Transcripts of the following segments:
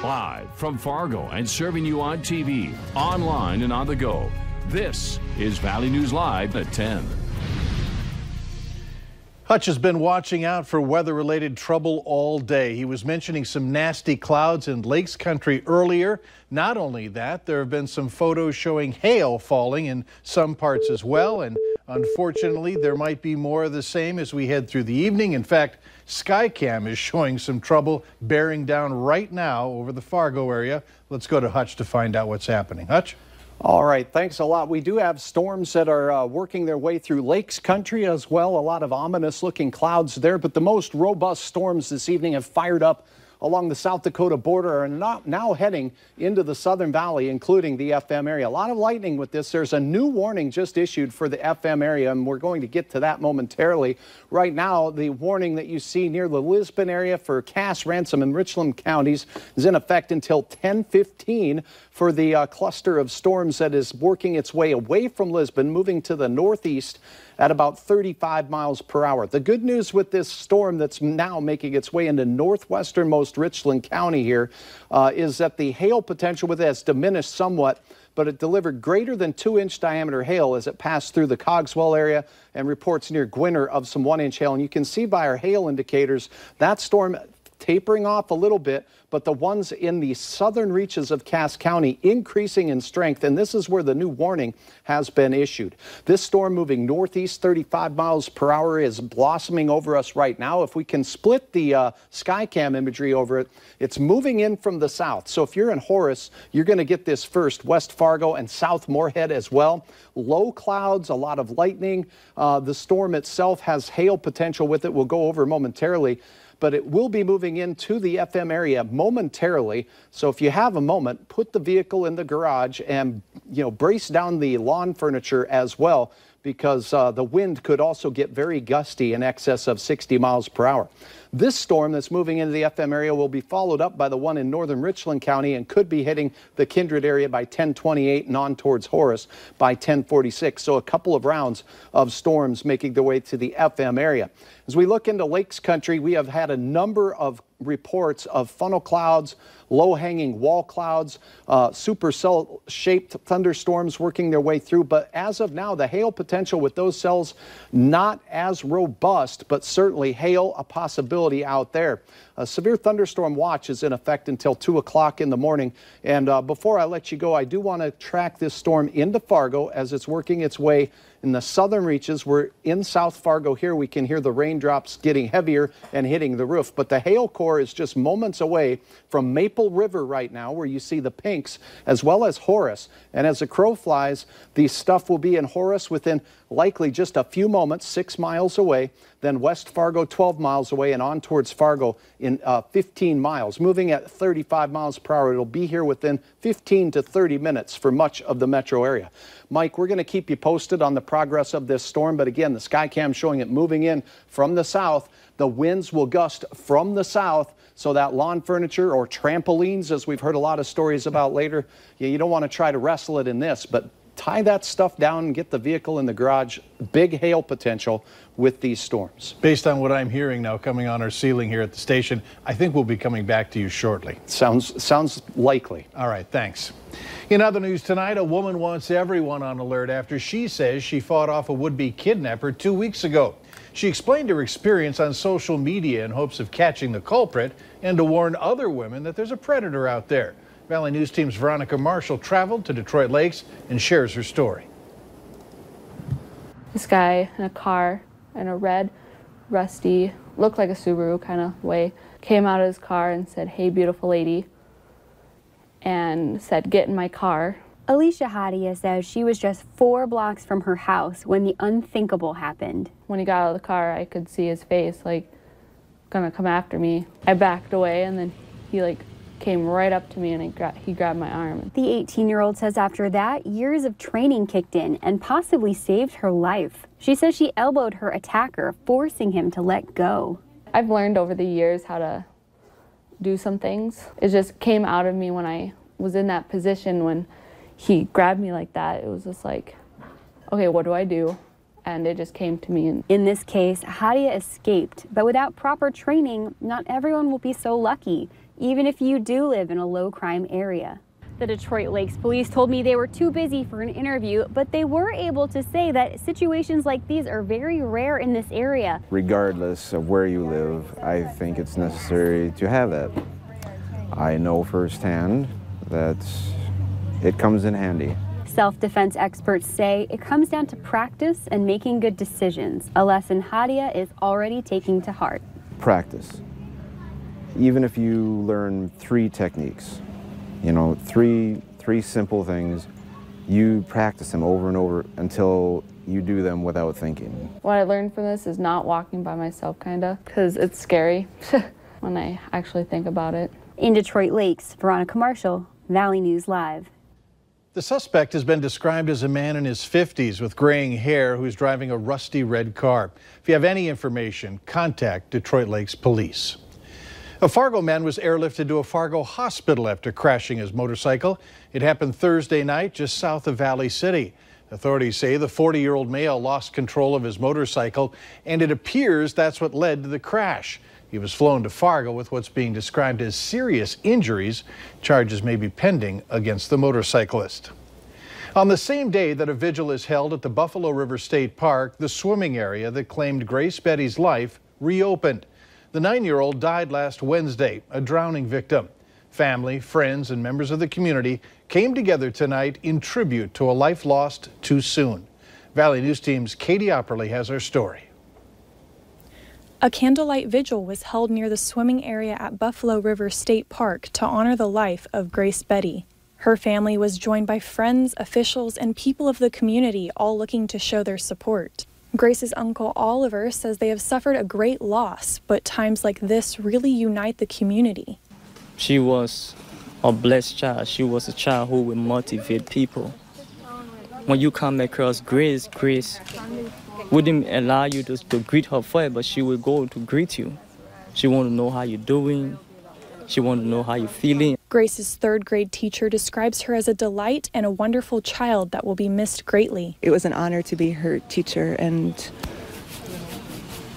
Live from Fargo and serving you on TV, online, and on the go. This is Valley News Live at 10. Hutch has been watching out for weather-related trouble all day. He was mentioning some nasty clouds in Lakes Country earlier. Not only that, there have been some photos showing hail falling in some parts as well. And unfortunately, there might be more of the same as we head through the evening. In fact, Skycam is showing some trouble bearing down right now over the Fargo area. Let's go to Hutch to find out what's happening. Hutch? All right, thanks a lot. We do have storms that are working their way through Lakes Country as well. A lot of ominous looking clouds there, but the most robust storms this evening have fired up along the South Dakota border and now heading into the Southern Valley, including the FM area. A lot of lightning with this. There's a new warning just issued for the FM area, and we're going to get to that momentarily. Right now, the warning that you see near the Lisbon area for Cass, Ransom, and Richland counties is in effect until 10:15 for the cluster of storms that is working its way away from Lisbon, moving to the northeast at about 35 miles per hour. The good news with this storm that's now making its way into northwesternmost Richland County here is that the hail potential with it has diminished somewhat, but it delivered greater than 2-inch diameter hail as it passed through the Cogswell area and reports near Gwinner of some 1-inch hail. And you can see by our hail indicators that storm tapering off a little bit, but the ones in the southern reaches of Cass County increasing in strength, and this is where the new warning has been issued. This storm moving northeast 35 miles per hour is blossoming over us right now. If we can split the Skycam imagery over it, it's moving in from the south. So if you're in Horace, you're going to get this first, West Fargo and South Moorhead as well. Low clouds, a lot of lightning. The storm itself has hail potential with it. We'll go over momentarily, but it will be moving into the FM area momentarily. So if you have a moment, put the vehicle in the garage and, brace down the lawn furniture as well, because the wind could also get very gusty in excess of 60 miles per hour. This storm that's moving into the FM area will be followed up by the one in northern Richland County and could be hitting the Kindred area by 10:28 and on towards Horace by 10:46. So a couple of rounds of storms making their way to the FM area. As we look into Lakes Country, we have had a number of reports of funnel clouds, low-hanging wall clouds, supercell-shaped thunderstorms working their way through. But as of now, the hail potential with those cells not as robust, but certainly hail a possibility out there. A severe thunderstorm watch is in effect until 2 o'clock in the morning. And before I let you go, I do want to track this storm into Fargo as it's working its way in the southern reaches. We're in South Fargo here. We can hear the raindrops getting heavier and hitting the roof. But the hail core is just moments away from Maple River right now, where you see the pinks, as well as Horace. And as the crow flies, the stuff will be in Horace within likely just a few moments, 6 miles away, then West Fargo 12 miles away, and on towards Fargo in 15 miles. Moving at 35 miles per hour, it'll be here within 15 to 30 minutes for much of the metro area. Mike, we're going to keep you posted on the progress of this storm, but again, the Skycam showing it moving in from the south. The winds will gust from the south, so that lawn furniture or trampolines, as we've heard a lot of stories about later, you don't want to try to wrestle it in this, but tie that stuff down and get the vehicle in the garage. Big hail potential with these storms. Based on what I'm hearing now coming on our ceiling here at the station, I think we'll be coming back to you shortly. Sounds likely. All right, thanks. In other news tonight, a woman wants everyone on alert after she says she fought off a would-be kidnapper 2 weeks ago. She explained her experience on social media in hopes of catching the culprit and to warn other women that there's a predator out there. Valley News Team's Veronica Marshall traveled to Detroit Lakes and shares her story. This guy in a car in a red, rusty, looked like a Subaru kind of way, came out of his car and said, "Hey, beautiful lady," and said, "Get in my car." Alicia Hadia says she was just 4 blocks from her house when the unthinkable happened. When he got out of the car, I could see his face, like, gonna come after me. I backed away, and then he, came right up to me and he grabbed my arm. The 18-year-old says after that, years of training kicked in and possibly saved her life. She says she elbowed her attacker, forcing him to let go. I've learned over the years how to do some things. It just came out of me when I was in that position when he grabbed me like that. It was just like, okay, what do I do? And it just came to me. In this case, Hadia escaped, but without proper training, not everyone will be so lucky. even if you do live in a low-crime area. The Detroit Lakes Police told me they were too busy for an interview, but they were able to say that situations like these are very rare in this area. Regardless of where you live, I think it's necessary to have that. I know firsthand that it comes in handy. Self-defense experts say it comes down to practice and making good decisions, a lesson Hadia is already taking to heart. Practice. Even if you learn 3 techniques, you know, three simple things, you practice them over and over until you do them without thinking. What I learned from this is not walking by myself, kinda, because it's scary when I actually think about it. In Detroit Lakes, Veronica Marshall, Valley News Live. The suspect has been described as a man in his 50s with graying hair who's driving a rusty red car. If you have any information, contact Detroit Lakes Police. A Fargo man was airlifted to a Fargo hospital after crashing his motorcycle. It happened Thursday night just south of Valley City. Authorities say the 40-year-old male lost control of his motorcycle, and it appears that's what led to the crash. He was flown to Fargo with what's being described as serious injuries. Charges may be pending against the motorcyclist. On the same day that a vigil is held at the Buffalo River State Park, the swimming area that claimed Grace Betty's life reopened. The 9-year-old died last Wednesday, a drowning victim. Family, friends, and members of the community came together tonight in tribute to a life lost too soon. Valley News Team's Katie Opperly has our story. A candlelight vigil was held near the swimming area at Buffalo River State Park to honor the life of Grace Betty. Her family was joined by friends, officials, and people of the community, all looking to show their support. Grace's uncle Oliver says they have suffered a great loss, but times like this really unite the community. She was a blessed child. She was a child who would motivate people. When you come across Grace wouldn't allow you to greet her first, but she would go to greet you. She wanted to know how you're doing. She wanted to know how you're feeling. Grace's 3rd grade teacher describes her as a delight and a wonderful child that will be missed greatly. It was an honor to be her teacher, and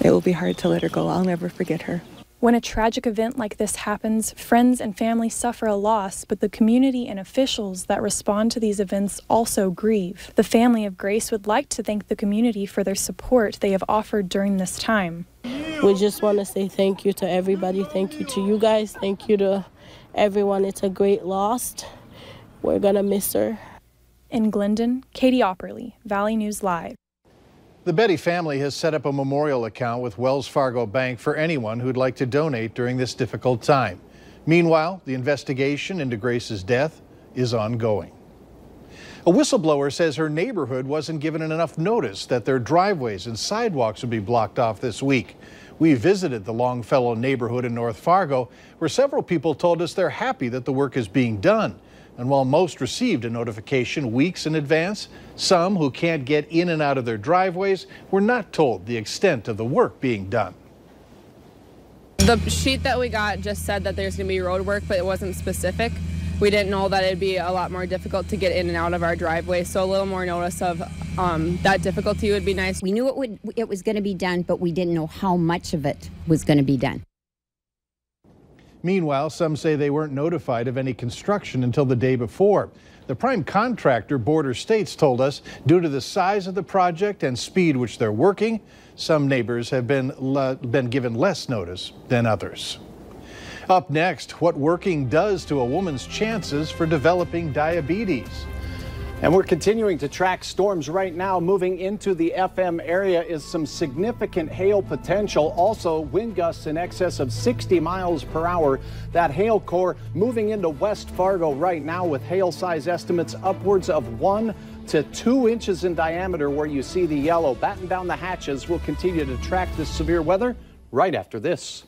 it will be hard to let her go. I'll never forget her. When a tragic event like this happens, friends and family suffer a loss, but the community and officials that respond to these events also grieve. The family of Grace would like to thank the community for their support they have offered during this time. We just want to say thank you to everybody. Thank you to you guys. Thank you to everyone. It's a great loss. We're going to miss her. In Glendon, Katie Opperly, Valley News Live. The Betty family has set up a memorial account with Wells Fargo Bank for anyone who'd like to donate during this difficult time. Meanwhile, the investigation into Grace's death is ongoing. A whistleblower says her neighborhood wasn't given enough notice that their driveways and sidewalks would be blocked off this week. We visited the Longfellow neighborhood in North Fargo, where several people told us they're happy that the work is being done. And while most received a notification weeks in advance, some who can't get in and out of their driveways were not told the extent of the work being done. The sheet that we got just said that there's going to be road work, but it wasn't specific. We didn't know that it'd be a lot more difficult to get in and out of our driveway, so a little more notice of that difficulty would be nice. We knew it was going to be done, but we didn't know how much of it was going to be done. Meanwhile, some say they weren't notified of any construction until the day before. The prime contractor, Border States, told us due to the size of the project and speed which they're working, some neighbors have been given less notice than others. Up next, what working does to a woman's chances for developing diabetes. And we're continuing to track storms right now. Moving into the FM area is some significant hail potential. Also, wind gusts in excess of 60 miles per hour. That hail core moving into West Fargo right now with hail size estimates upwards of 1 to 2 inches in diameter where you see the yellow. Batten down the hatches. We'll continue to track this severe weather right after this.